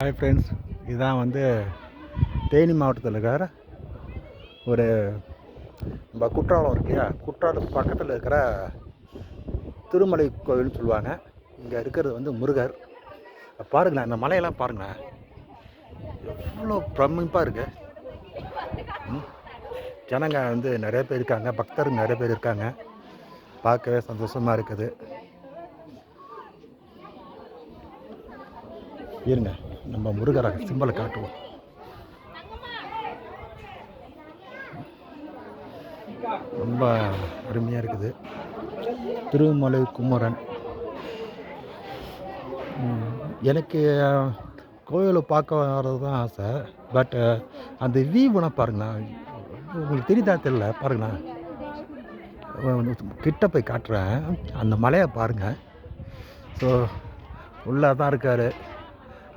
Hi friends, இதுதான் வந்து தேனி மாவட்டத்தில் இருக்கிற ஒரு நம்ம குற்றாலம் இருக்கு இல்லையா, குற்றாலத்துக்கு பக்கத்தில் இருக்கிற திருமலை கோவில்னு சொல்லுவாங்க. இங்கே இருக்கிறது வந்து முருகர். பாருங்களேன், இந்த மலையெல்லாம் பாருங்களேன், எவ்வளோ பிரமிப்பாக இருக்கு. ஜனங்க வந்து நிறைய பேர் இருக்காங்க, பக்தர்கள் நிறைய பேர் இருக்காங்க. பார்க்கவே சந்தோஷமாக இருக்குது. இருங்க, நம்ம முருகரை சிம்பலை காட்டுவோம். ரொம்ப அருமையாக இருக்குது. திருமலை குமரன். எனக்கு கோயிலை பார்க்க வர்றது தான் ஆசை. பட் அந்த வியூனா பாருங்களேன், உங்களுக்கு தெரியுதா தெரியல, பாருங்களேன், கிட்ட போய் காட்டுறேன். அந்த மலையை பாருங்கள். ஸோ உள்ளே தான் இருக்கார்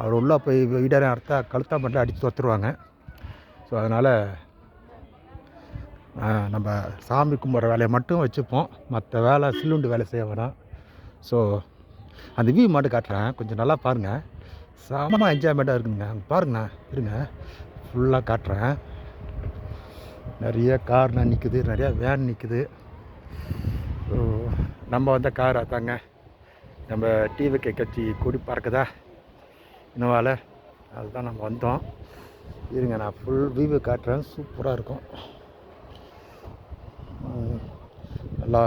அவர். உள்ளே போய் வீடரை கழுத்தா மட்டும் அடித்து துரத்துருவாங்க. ஸோ அதனால் நம்ம சாமி கும்பிட்ற வேலையை மட்டும் வச்சுப்போம், மற்ற வேலை சில்லுண்டு வேலை செய்ய வேணாம். ஸோ அந்த வியூ மட்டும் காட்டுறேன், கொஞ்சம் நல்லா பாருங்கள். செம்ம என்ஜாய்மெண்ட்டாக இருக்குங்க. அங்கே பாருங்கண்ணா, இருங்க, ஃபுல்லாக காட்டுறேன். நிறைய கார்னா நிற்குது, நிறையா வேன் நிற்குது. ஸோ நம்ம வந்த கார் அதாங்க, நம்ம டிவிகே கட்சி கொடி பறக்குதா இன்னோவால், அதுதான் நம்ம வந்தோம். இருங்க, நான் ஃபுல் வியூ காட்டுறேன். சூப்பராக இருக்கும். நல்லா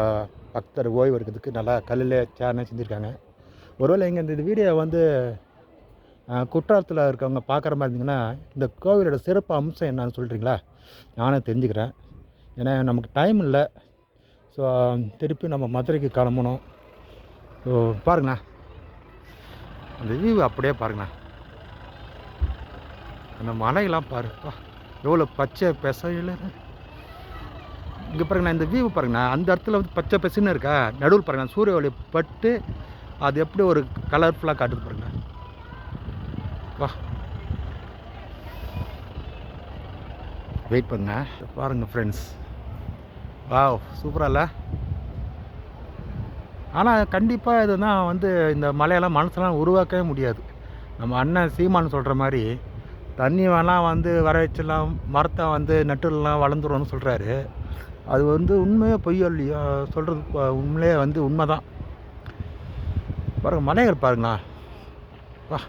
பக்தர் ஓய்வு இருக்கிறதுக்கு நல்லா கல்லில் சேர்னே செஞ்சுருக்காங்க. ஒருவேளை இங்கே இந்த வீடியோ வந்து குற்றாலத்தில் இருக்கவங்க பார்க்குற மாதிரி இருந்தீங்கன்னா, இந்த கோவிலோட சிறப்பு அம்சம் என்னன்னு சொல்கிறீங்களா? நானும் தெரிஞ்சுக்கிறேன். ஏன்னா நமக்கு டைம் இல்லை. ஸோ திருப்பி நம்ம மதுரைக்கு கிளம்பணும். ஸோ பாருங்கண்ணா, அந்த வியூ அப்படியே பாருங்கண்ணா. அந்த மலையெல்லாம் பாருப்பா, எவ்வளோ பச்சை பெசையில் இங்கே பாருங்கண்ணா. இந்த வியூ பாருங்கண்ணா, அந்த இடத்துல வந்து பச்சை பெசுன்னு இருக்கா, நடுவில் பாருங்கண்ணா, சூரிய ஒளி பட்டு அது எப்படி ஒரு கலர்ஃபுல்லாக காட்டுது பாருங்கண்ணா. வா, வெயிட் பண்ணுங்க, பாருங்கள் ஃப்ரெண்ட்ஸ். வா, சூப்பராக இல்லை? ஆனால் கண்டிப்பாக இதுதான் வந்து இந்த மலையெல்லாம் மனசெல்லாம் உருவாக்கவே முடியாது. நம்ம அண்ணன் சீமான் சொல்கிற மாதிரி தண்ணி வேணால் வந்து வர வச்சிடலாம், மரத்தை வந்து நட்டுலாம் வளர்ந்துரும்னு சொல்கிறாரு. அது வந்து உண்மையே பொய்யோ இல்லையோ, சொல்கிறது உண்மையிலே வந்து உண்மை தான். பாருங்கள், மலைகள் பாருங்களா. வா,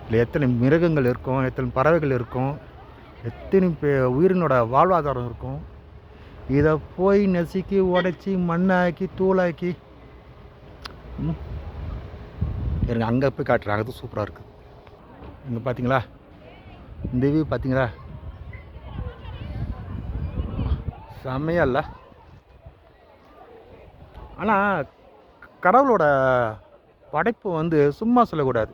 இல்லை எத்தனை மிருகங்கள் இருக்கும், எத்தனை பறவைகள் இருக்கும், எத்தனை உயிரினோட வாழ்வாதாரம் இருக்கும். இதை போய் நெசுக்கி உடைச்சி மண்ணாக்கி தூளாக்கி இருங்க, அங்கே போய் காட்டுறாங்க. அது சூப்பராக இருக்குது. இங்கே பார்த்தீங்களா, இந்த வியூ பார்த்தீங்களா, செம்மையா இல்லை? ஆனால் கடவுளோட படைப்பு வந்து சும்மா சொல்லக்கூடாது.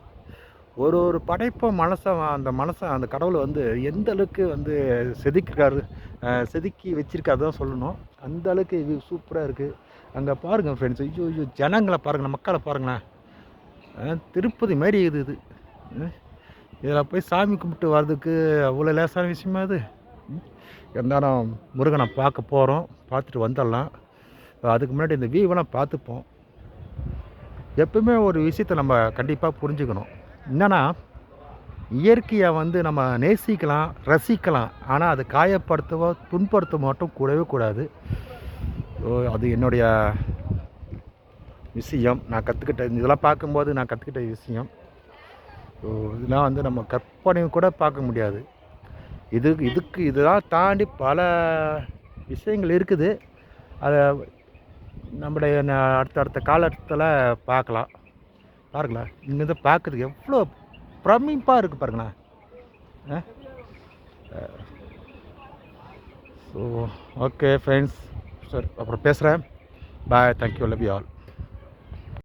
ஒரு ஒரு படைப்பை மனசை அந்த கடவுளை வந்து எந்த அளவுக்கு வந்து செதுக்கி வச்சிருக்காரு தான் சொல்லணும். அந்த அளவுக்கு இது சூப்பராக இருக்குது. அங்கே பாருங்கள் ஃப்ரெண்ட்ஸ், ஐயோ ஜனங்களை பாருங்கள், மக்களை பாருங்களேன். திருப்பதி மாரி இது. இதில் போய் சாமி கும்பிட்டு வர்றதுக்கு அவ்வளோ லேசான விஷயமா அது? இருந்தாலும் முருகனை பார்க்க போகிறோம், பார்த்துட்டு வந்துடலாம். அதுக்கு முன்னாடி இந்த வியூவெல்லாம் பார்த்துப்போம். எப்பவுமே ஒரு விஷயத்தை நம்ம கண்டிப்பாக புரிஞ்சுக்கணும். என்னென்னா, இயற்கையை வந்து நம்ம நேசிக்கலாம், ரசிக்கலாம், ஆனால் அது காயப்படுத்தவோ துன்படுத்த மட்டும் கூடவே கூடாது. அது என்னுடைய விஷயம். நான் கற்றுக்கிட்ட இதெல்லாம் பார்க்கும்போது நான் கற்றுக்கிட்ட விஷயம். இதெல்லாம் வந்து நம்ம கற்பனையும் கூட பார்க்க முடியாது. இதெல்லாம் தாண்டி பல விஷயங்கள் இருக்குது. அதை நம்முடைய அடுத்த காலத்தில் பார்க்கலாம். பாருங்களா, இங்கேருந்து பார்க்குறதுக்கு எவ்வளோ பிரமிப்பாக இருக்குது பாருங்களேன். ஸோ ஓகே ஃப்ரெண்ட்ஸ், சரி, அப்புறம் பேசுகிறேன். பாய், தேங்க்யூ, லவ் யூ ஆல்.